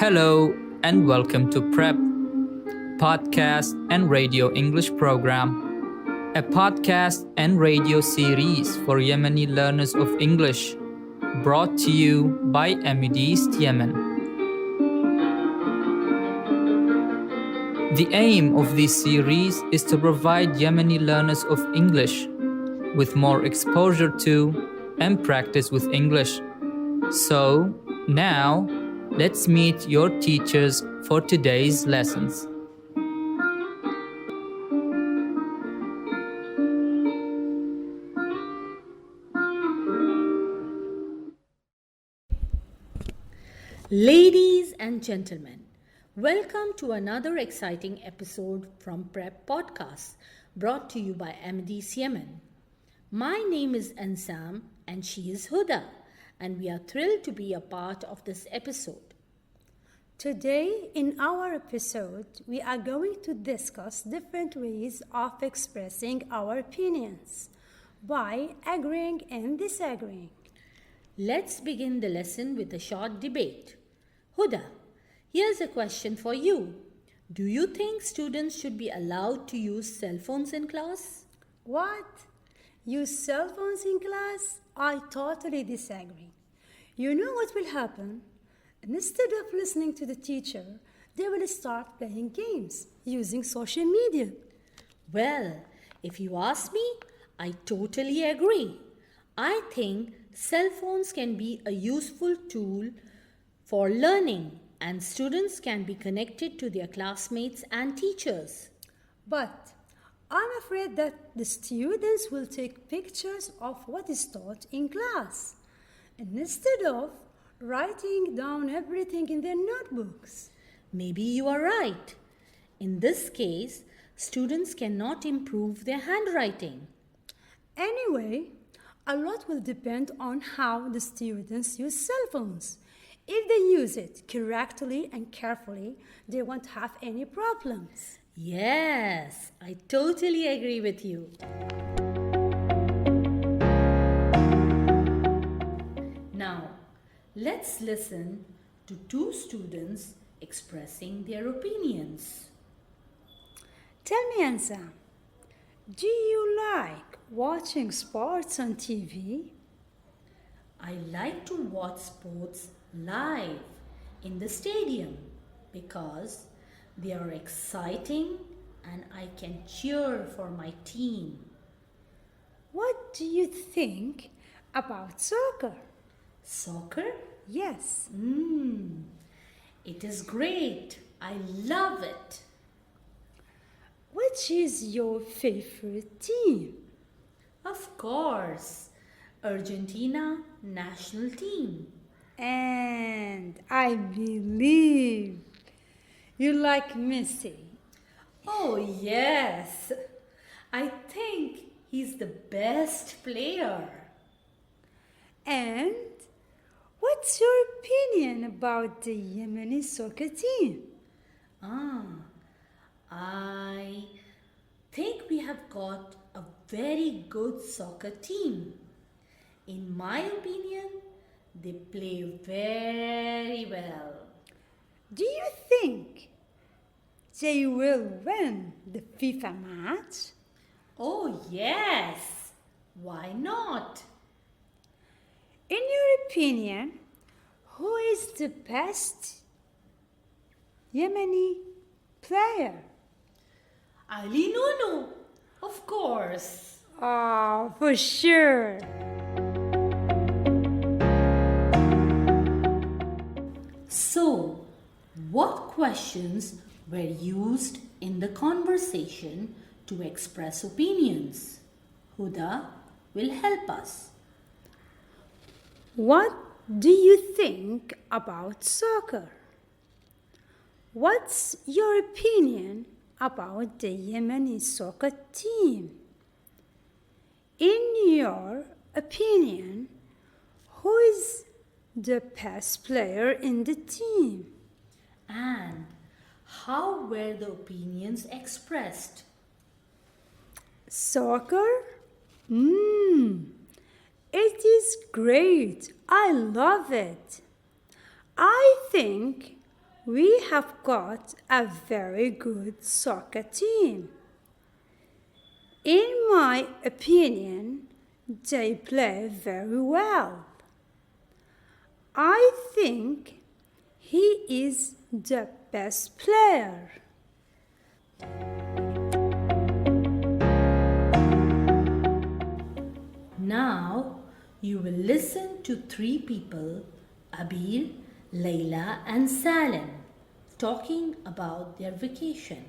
Hello and welcome to PrEP, Podcast and Radio English Program, a podcast and radio series for Yemeni learners of English, brought to you by Amideast, Yemen. The aim of this series is to provide Yemeni learners of English with more exposure to and practice with English. So, now, let's meet your teachers for today's lessons. Ladies and gentlemen, welcome to another exciting episode from PrEP Podcast, brought to you by Amideast, Yemen. My name is Ansam and she is Huda, and we are thrilled to be a part of this episode. Today, in our episode, we are going to discuss different ways of expressing our opinions by agreeing and disagreeing. Let's begin the lesson with a short debate. Huda, here's a question for you. Do you think students should be allowed to use cell phones in class? What? Use cell phones in class? I totally disagree. You know what will happen? Instead of listening to the teacher, they will start playing games using social media. Well, if you ask me, I totally agree. I think cell phones can be a useful tool for learning, and students can be connected to their classmates and teachers. But I'm afraid that the students will take pictures of what is taught in class instead of writing down everything in their notebooks. Maybe you are right. In this case, students cannot improve their handwriting. Anyway, a lot will depend on how the students use cell phones. If they use it correctly and carefully, they won't have any problems. Yes, I totally agree with you. Now, let's listen to two students expressing their opinions. Tell me, Ansa, do you like watching sports on TV? I like to watch sports live in the stadium because they are exciting and I can cheer for my team. What do you think about soccer? Soccer? Yes. It is great. I love it. Which is your favorite team? Of course, Argentina national team. And I believe you like Messi. Oh, yes. I think he's the best player. And what's your opinion about the Yemeni soccer team? I think we have got a very good soccer team. In my opinion, they play very well. Do you think they will win the FIFA match? Oh, yes. Why not? In your opinion, who is the best Yemeni player? Ali Nunu, of course. Oh, for sure. So, what questions were used in the conversation to express opinions? Huda will help us. What do you think about soccer? What's your opinion about the Yemeni soccer team? In your opinion, who is the best player in the team? And how were the opinions expressed? Soccer? It is great. I love it. I think We have got a very good soccer team. In my opinion, they play very well. I think he is the best player. Now you will listen to three people, Abir, Layla and Salim, talking about their vacation.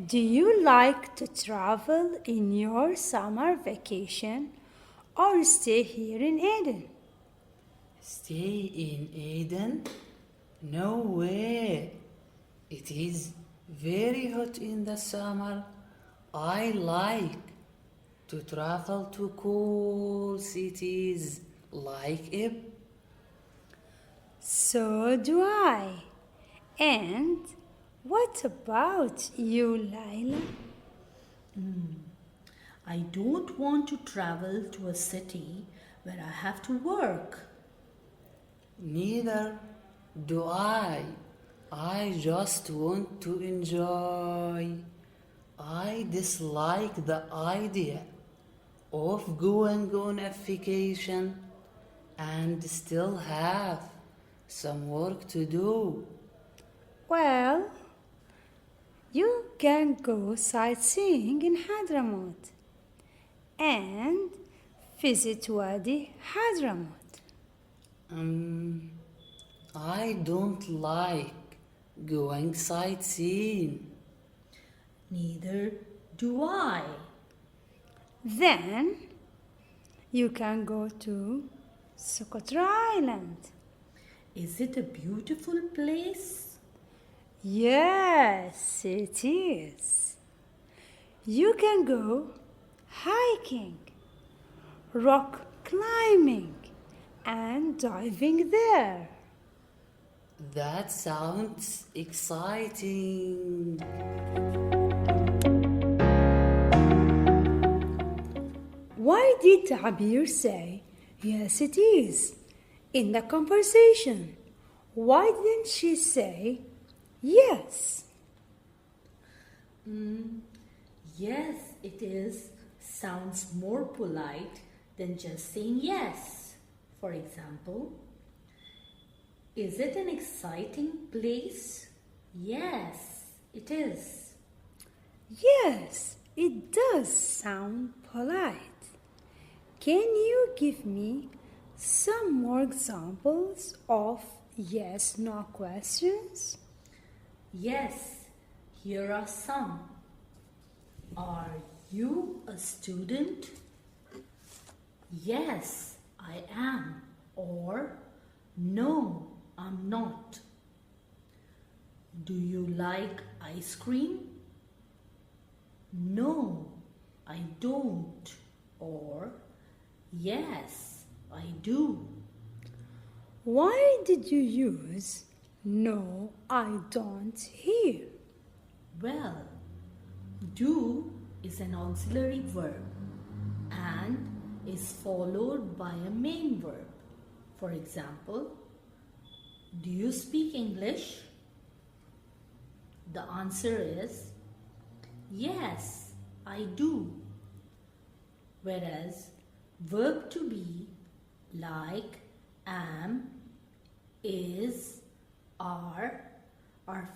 Do you like to travel in your summer vacation or stay here in Eden? Stay in Eden? No way. It is very hot in the summer. I like to travel to cool cities like Ib. So do I. And what about you, Layla? I don't want to travel to a city where I have to work. Neither do I. I just want to enjoy. I dislike the idea of going on a vacation and still have some work to do. Well, you can go sightseeing in Hadramaut and visit Wadi Hadramaut. I don't like going sightseeing. Neither do I. Then you can go to Socotra Island. Is it a beautiful place? Yes, it is. You can go hiking, rock climbing, and diving there. That sounds exciting. Why did Tabir say, yes, it is, in the conversation? Why didn't she say, yes? Yes, it is. Sounds more polite than just saying yes. For example, is it an exciting place? Yes, it is. Yes, it does sound polite. Can you give me some more examples of yes/no questions? Yes, here are some. Are you a student? Yes, I am. Or no, I'm not. Do you like ice cream? No, I don't. Or yes, I do. Why did you use no, I don't here? Well, do is an auxiliary verb and is followed by a main verb. For example, do you speak English? The answer is yes, I do. Whereas verb to be like am, is, are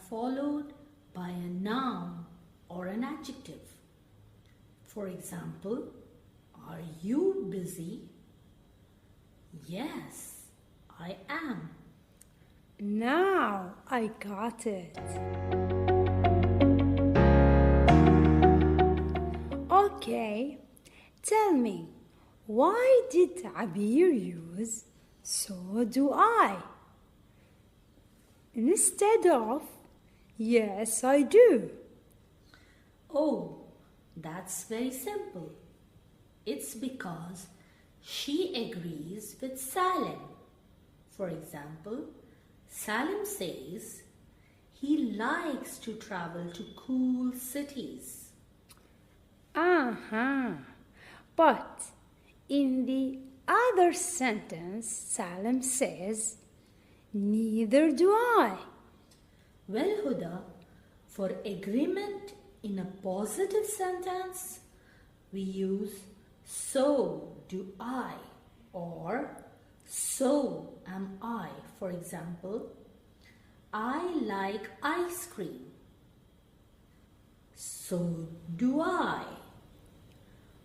followed by a noun or an adjective. For example, are you busy? Yes, I am. Now I got it. Okay, tell me, why did Abir use so do I instead of yes I do? Oh, that's very simple. It's because she agrees with Salim. For example, Salim says he likes to travel to cool cities. But in the other sentence, Salim says, neither do I. Well, Huda, for agreement in a positive sentence, we use so do I or so am I. For example, I like ice cream. So do I.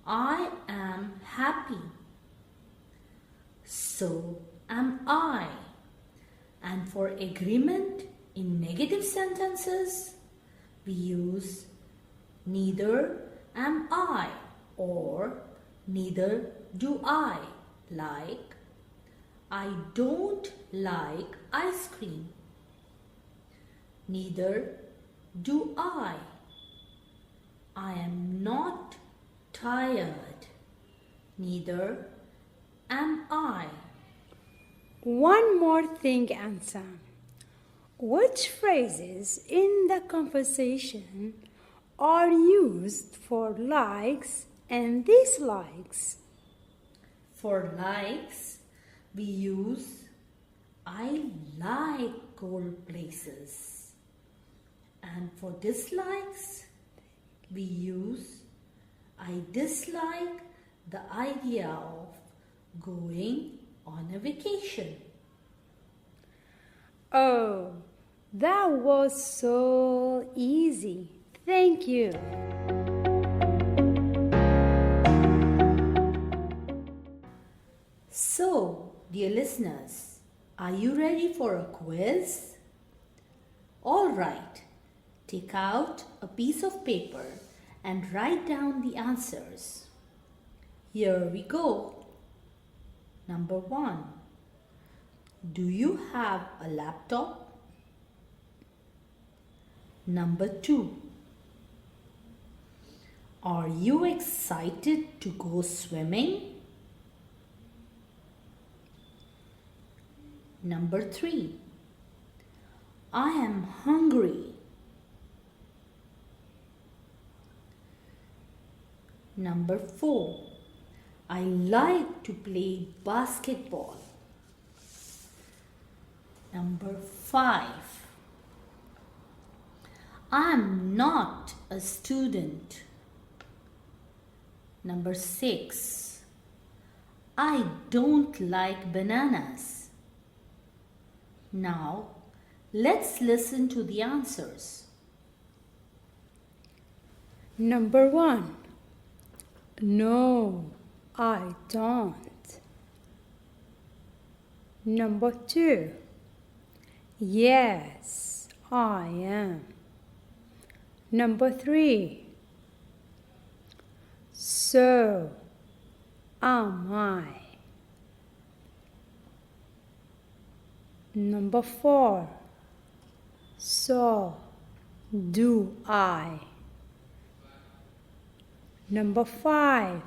I am happy. So am I. And for agreement in negative sentences, we use neither am I or neither do I. Like, I don't like ice cream. Neither do I. I am not tired. Neither am I. One more thing, Ansam. Which phrases in the conversation are used for likes and dislikes? For likes, we use I like cold places. And for dislikes, we use I dislike the idea of going on a vacation. Oh, that was so easy. Thank you. So, dear listeners, are you ready for a quiz? All right, take out a piece of paper and write down the answers. Here we go. Number 1. Do you have a laptop? Number 2. Are you excited to go swimming? Number 3. I am hungry. Number 4. I like to play basketball. Number 5. I am not a student. Number 6. I don't like bananas. Now, let's listen to the answers. Number 1. No, I don't. Number 2. Yes, I am. Number 3. So am I. Number 4. So do I. Number 5.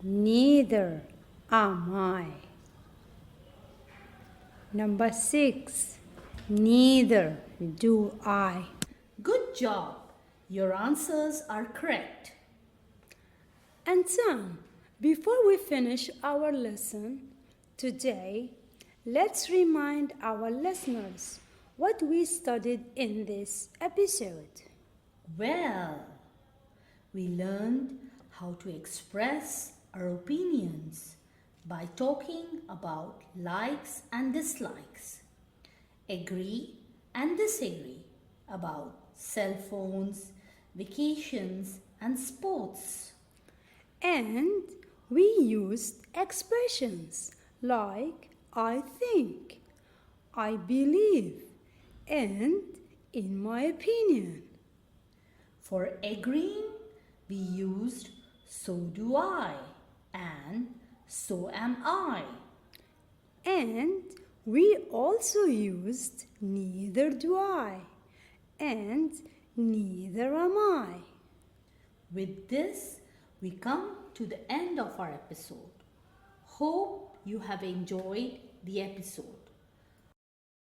Neither am I. Number 6. Neither do I. Good job. Your answers are correct. And Sam, before we finish our lesson today, let's remind our listeners what we studied in this episode. Well, we learned how to express our opinions by talking about likes and dislikes, agree and disagree about cell phones, vacations, and sports. And we used expressions like I think, I believe, and in my opinion. For agreeing, we used so do I and so am I. And we also used neither do I and neither am I. With this, we come to the end of our episode. Hope you have enjoyed the episode.